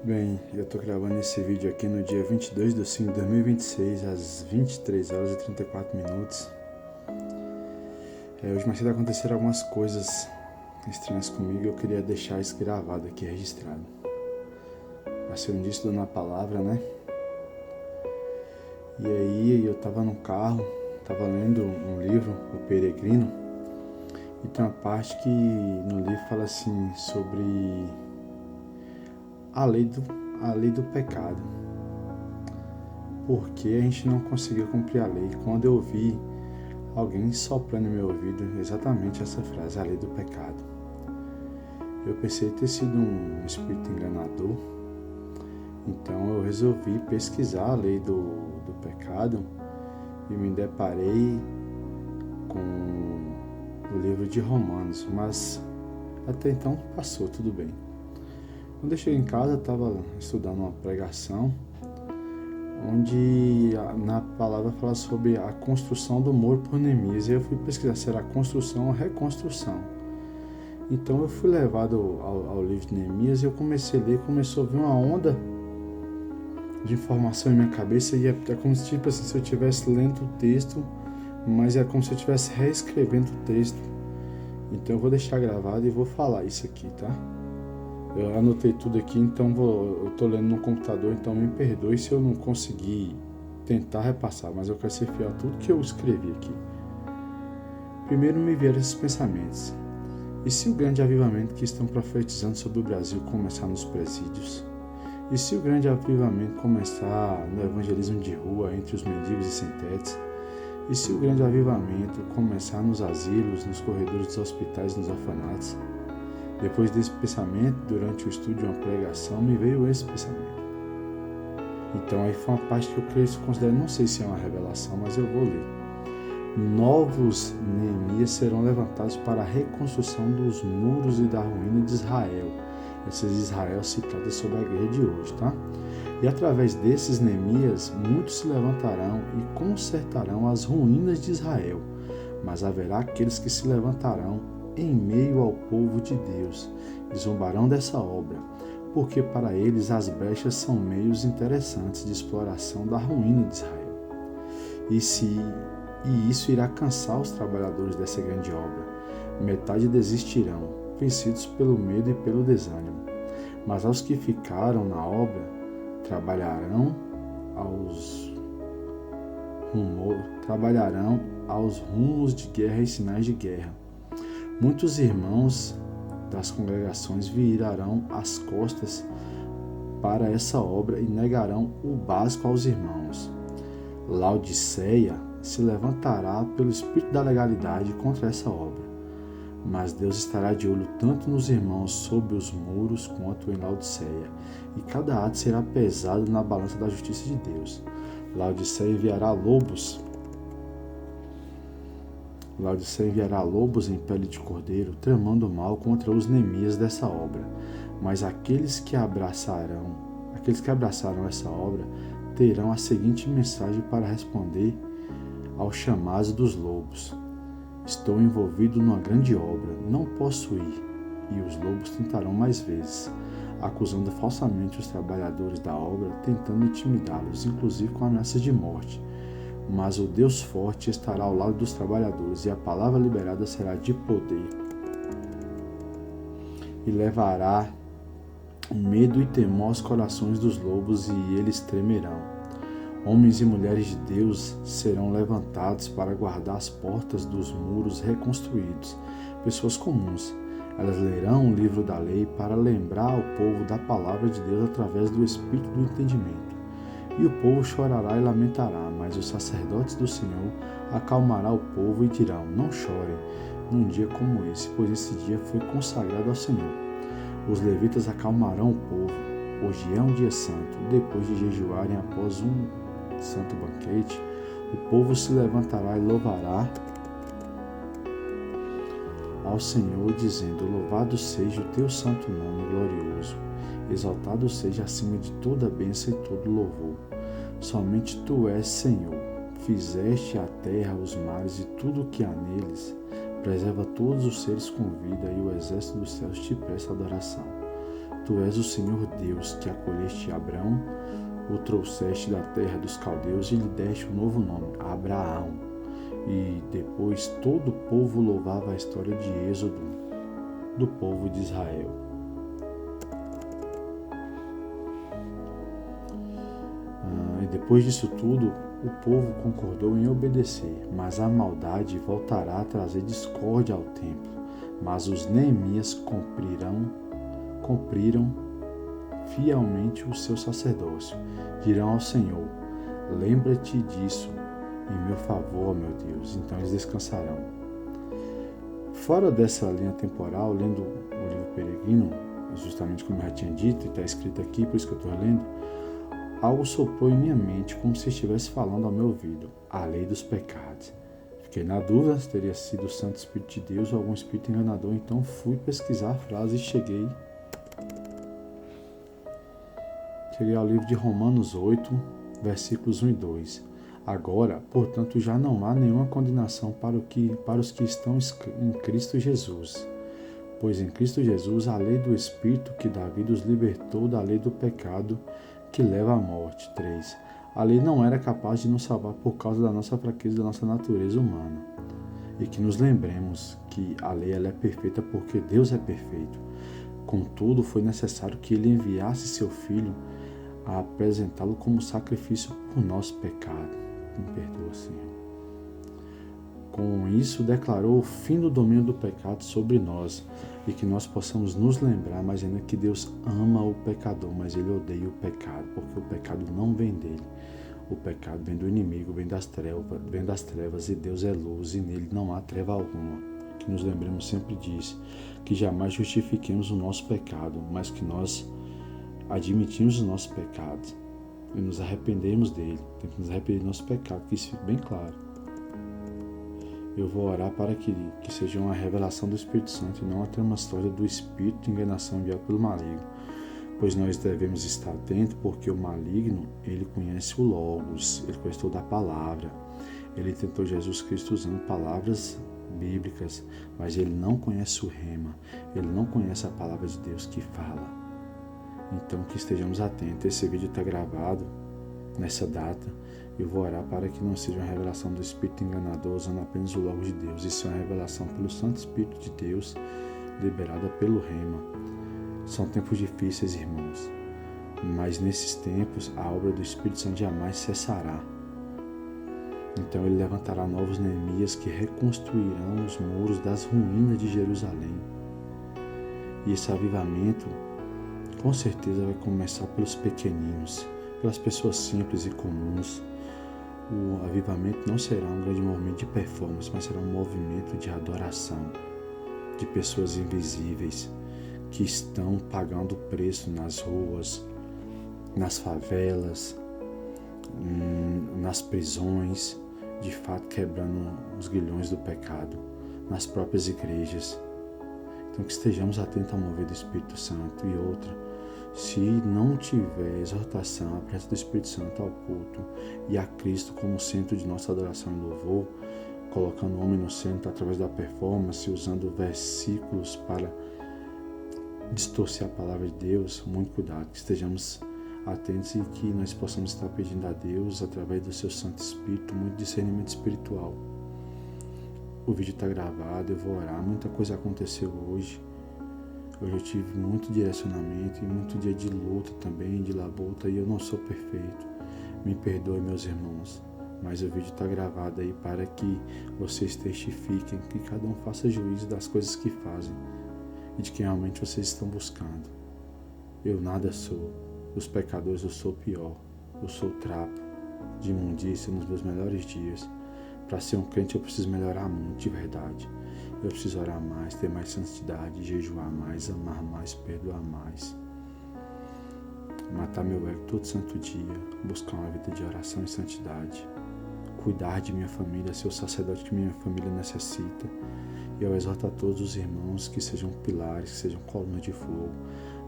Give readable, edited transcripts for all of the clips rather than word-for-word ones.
Bem, eu tô gravando esse vídeo aqui no dia 22/5/2026, às 23 horas e 34 minutos. Hoje mais cedo aconteceram algumas coisas estranhas comigo e eu queria deixar isso gravado aqui, registrado. Vai ser um início na palavra, né? E aí eu tava no carro, tava lendo um livro, O Peregrino, e tem uma parte que no livro fala assim sobre a lei do pecado. Porque a gente não conseguiu cumprir a lei. Quando eu ouvi alguém soprando no meu ouvido exatamente essa frase, a lei do pecado, eu pensei ter sido um espírito enganador. Então eu resolvi pesquisar a lei do pecado e me deparei com o livro de Romanos, mas até então passou, tudo bem. Quando eu cheguei em casa, eu estava estudando uma pregação onde na palavra fala sobre a construção do muro por Neemias. E eu fui pesquisar se era construção ou reconstrução. Então eu fui levado ao livro de Neemias e eu comecei a ler, começou a vir uma onda de informação em minha cabeça e é como se, tipo assim, se eu estivesse lendo o texto, mas é como se eu estivesse reescrevendo o texto. Então eu vou deixar gravado e vou falar isso aqui, tá? Eu anotei tudo aqui, então eu estou lendo no computador, então me perdoe se eu não conseguir tentar repassar, mas eu quero ser fiel a tudo que eu escrevi aqui. Primeiro me vieram esses pensamentos. E se o grande avivamento que estão profetizando sobre o Brasil começar nos presídios? E se o grande avivamento começar no evangelismo de rua, entre os mendigos e sem-tetos? E se o grande avivamento começar nos asilos, nos corredores dos hospitais, nos orfanatos? Depois desse pensamento, durante o estudo de uma pregação, me veio esse pensamento. Então aí foi uma parte que eu creio que considero, não sei se é uma revelação, mas eu vou ler. Novos Neemias serão levantados para a reconstrução dos muros e da ruína de Israel. Essas Israel citadas sobre a guerra de hoje, tá? E através desses Neemias, muitos se levantarão e consertarão as ruínas de Israel. Mas haverá aqueles que se levantarão em meio ao povo de Deus, e zombarão dessa obra, porque para eles as brechas são meios interessantes de exploração da ruína de Israel. E isso irá cansar os trabalhadores dessa grande obra. Metade desistirão, vencidos pelo medo e pelo desânimo. Mas aos que ficaram na obra, trabalharão aos rumos de guerra e sinais de guerra. Muitos irmãos das congregações virarão as costas para essa obra e negarão o básico aos irmãos. Laodiceia se levantará pelo espírito da legalidade contra essa obra. Mas Deus estará de olho tanto nos irmãos sob os muros quanto em Laodiceia, e cada ato será pesado na balança da justiça de Deus. Laodiceia enviará lobos em pele de cordeiro, tramando mal contra os Neemias dessa obra. Mas aqueles que abraçaram essa obra terão a seguinte mensagem para responder ao chamado dos lobos: estou envolvido numa grande obra, não posso ir. E os lobos tentarão mais vezes, acusando falsamente os trabalhadores da obra, tentando intimidá-los, inclusive com ameaças de morte. Mas o Deus forte estará ao lado dos trabalhadores, e a palavra liberada será de poder. E levará medo e temor aos corações dos lobos, e eles tremerão. Homens e mulheres de Deus serão levantados para guardar as portas dos muros reconstruídos. Pessoas comuns. Elas lerão o livro da lei para lembrar ao povo da palavra de Deus através do espírito do entendimento. E o povo chorará e lamentará, mas os sacerdotes do Senhor acalmará o povo e dirão: não chorem num dia como esse, pois esse dia foi consagrado ao Senhor. Os levitas acalmarão o povo. Hoje é um dia santo. Depois de jejuarem após um santo banquete, o povo se levantará e louvará ao Senhor, dizendo: louvado seja o teu santo nome glorioso. Exaltado seja acima de toda bênção e todo louvor. Somente tu és Senhor. Fizeste a terra, os mares e tudo o que há neles. Preserva todos os seres com vida, e o exército dos céus te presta adoração. Tu és o Senhor Deus, que acolheste Abrão, o trouxeste da terra dos caldeus e lhe deste um novo nome, Abraão. E depois todo o povo louvava a história de Êxodo do povo de Israel. E depois disso tudo, o povo concordou em obedecer, mas a maldade voltará a trazer discórdia ao templo. Mas os Neemias cumpriram fielmente o seu sacerdócio. Dirão ao Senhor: lembra-te disso em meu favor, meu Deus. Então eles descansarão. Fora dessa linha temporal, lendo o livro Peregrino, justamente como eu já tinha dito, e está escrito aqui, por isso que eu estou lendo, algo soprou em minha mente como se estivesse falando ao meu ouvido: a lei dos pecados. Fiquei na dúvida se teria sido o Santo Espírito de Deus ou algum espírito enganador, então fui pesquisar a frase e cheguei ao livro de Romanos 8, versículos 1 e 2. Agora, portanto, já não há nenhuma condenação para os que estão em Cristo Jesus. Pois em Cristo Jesus a lei do Espírito que da vida os libertou da lei do pecado que leva à morte. 3. A lei não era capaz de nos salvar por causa da nossa fraqueza, da nossa natureza humana. E que nos lembremos que a lei ela é perfeita porque Deus é perfeito. Contudo, foi necessário que Ele enviasse Seu Filho a apresentá-lo como sacrifício por nosso pecado. Me perdoa, Senhor. Com isso, declarou o fim do domínio do pecado sobre nós e que nós possamos nos lembrar, mas ainda que Deus ama o pecador, mas Ele odeia o pecado, porque o pecado não vem dele. O pecado vem do inimigo, vem das trevas e Deus é luz e nele não há treva alguma. Que nos lembremos sempre disso, que jamais justifiquemos o nosso pecado, mas que nós admitimos os nossos pecados e nos arrependemos dele. Temos que nos arrepender do nosso pecado, que isso fique bem claro. Eu vou orar para que seja uma revelação do Espírito Santo e não até uma história do espírito de enganação enviado pelo maligno. Pois nós devemos estar atentos, porque o maligno, ele conhece o Logos, ele conhece toda a palavra. Ele tentou Jesus Cristo usando palavras bíblicas, mas ele não conhece o rema, ele não conhece a palavra de Deus que fala. Então que estejamos atentos. Esse vídeo está gravado nessa data. Eu vou orar para que não seja uma revelação do Espírito enganador usando apenas o Logos de Deus. Isso é uma revelação pelo Santo Espírito de Deus, liberada pelo rema. São tempos difíceis, irmãos, mas nesses tempos a obra do Espírito Santo jamais cessará. Então ele levantará novos Neemias que reconstruirão os muros das ruínas de Jerusalém. E esse avivamento com certeza vai começar pelos pequeninos, pelas pessoas simples e comuns. O avivamento não será um grande movimento de performance, mas será um movimento de adoração, de pessoas invisíveis que estão pagando preço nas ruas, nas favelas, nas prisões, de fato quebrando os grilhões do pecado, nas próprias igrejas. Então que estejamos atentos ao mover do Espírito Santo. E outra, se não tiver exortação, a presença do Espírito Santo ao culto e a Cristo como centro de nossa adoração e louvor, colocando o homem no centro através da performance, usando versículos para distorcer a palavra de Deus, muito cuidado, que estejamos atentos e que nós possamos estar pedindo a Deus, através do seu Santo Espírito, muito discernimento espiritual. O vídeo está gravado, eu vou orar, muita coisa aconteceu hoje. Hoje eu tive muito direcionamento e muito dia de luta também, de labuta, e eu não sou perfeito. Me perdoe, meus irmãos, mas o vídeo está gravado aí para que vocês testifiquem, que cada um faça juízo das coisas que fazem e de quem realmente vocês estão buscando. Eu nada sou, dos pecadores eu sou pior, eu sou trapo de imundícia nos meus melhores dias. Para ser um crente eu preciso melhorar muito, de verdade. Eu preciso orar mais, ter mais santidade, jejuar mais, amar mais, perdoar mais. Matar meu ego todo santo dia, buscar uma vida de oração e santidade. Cuidar de minha família, ser o sacerdote que minha família necessita. E eu exorto a todos os irmãos que sejam pilares, que sejam colunas de fogo.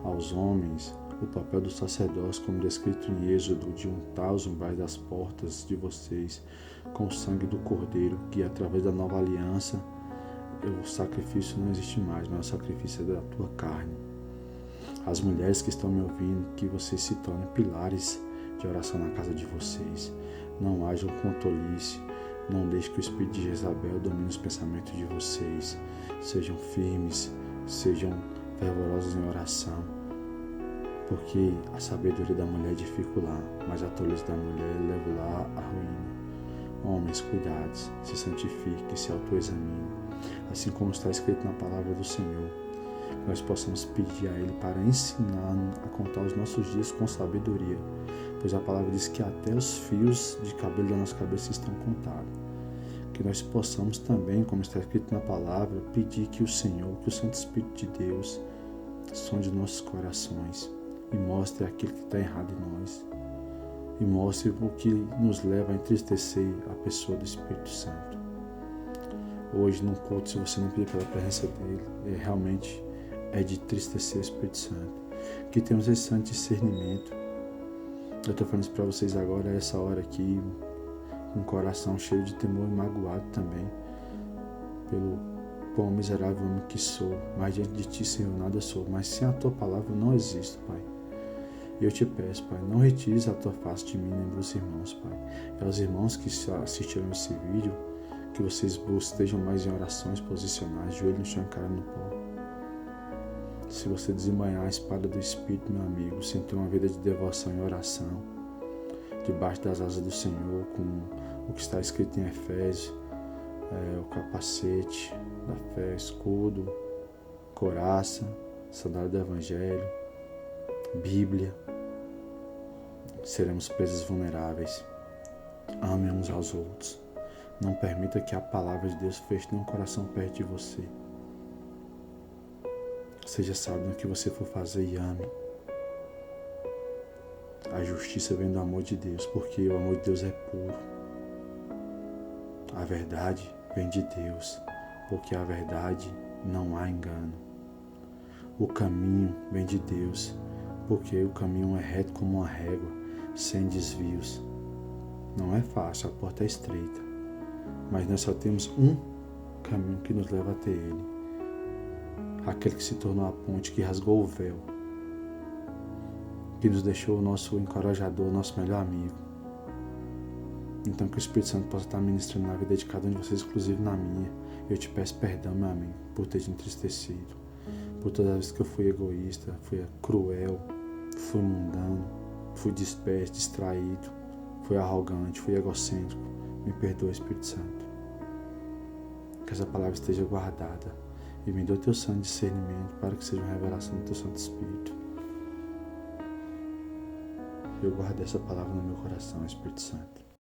Aos homens, o papel do sacerdócio, como descrito em Êxodo, de untar os umbrais das portas de vocês com o sangue do Cordeiro, que através da nova aliança, o sacrifício não existe mais, mas o sacrifício é da tua carne. As mulheres que estão me ouvindo, que vocês se tornem pilares de oração na casa de vocês. Não hajam com tolice. Não deixe que o espírito de Jezabel domine os pensamentos de vocês. Sejam firmes, sejam fervorosos em oração, porque a sabedoria da mulher edifica o lar, mas a tolice da mulher leva o lar à ruína. Homens, cuidados, se santifiquem, se autoexaminem, assim como está escrito na palavra do Senhor. Nós possamos pedir a Ele para ensinar-nos a contar os nossos dias com sabedoria, pois a palavra diz que até os fios de cabelo da nossa cabeça estão contados. Que nós possamos também, como está escrito na palavra, pedir que o Senhor, que o Santo Espírito de Deus, sonde nossos corações e mostre aquilo que está errado em nós. E mostre o que nos leva a entristecer a pessoa do Espírito Santo. Hoje, num culto, se você não pedir pela presença dele, realmente é de entristecer o Espírito Santo. Que temos esse santo discernimento. Eu estou falando isso para vocês agora, a essa hora aqui, com o coração cheio de temor e magoado também, pelo quão miserável homem que sou. Mas diante de ti, Senhor, nada sou. Mas sem a tua palavra eu não existo, Pai. E eu te peço, Pai, não retires a tua face de mim nem dos irmãos, Pai. E aos irmãos que assistiram esse vídeo, que vocês estejam mais em orações posicionais, joelho no chão, cara no pó. Se você desembanhar a espada do Espírito, meu amigo, sem ter uma vida de devoção e oração, debaixo das asas do Senhor, com o que está escrito em Efésios, o capacete da fé, escudo, couraça, sandália do Evangelho, Bíblia, seremos presos vulneráveis. Amem uns aos outros. Não permita que a palavra de Deus feche nenhum coração perto de você. Seja sábio no que você for fazer e ame. A justiça vem do amor de Deus, porque o amor de Deus é puro. A verdade vem de Deus, porque a verdade não há engano. O caminho vem de Deus, porque o caminho é reto como uma régua, sem desvios. Não é fácil, a porta é estreita, mas nós só temos um caminho que nos leva até Ele. Aquele que se tornou a ponte, que rasgou o véu, que nos deixou o nosso encorajador, o nosso melhor amigo. Então que o Espírito Santo possa estar ministrando na vida de cada um de vocês, inclusive na minha. Eu te peço perdão, meu amigo, por ter te entristecido, por todas as vezes que eu fui egoísta, fui cruel, fui mundano, fui disperso, distraído, fui arrogante, fui egocêntrico. Me perdoa, Espírito Santo. Que essa palavra esteja guardada e me dê o teu santo discernimento para que seja uma revelação do teu Santo Espírito. Eu guardo essa palavra no meu coração, Espírito Santo.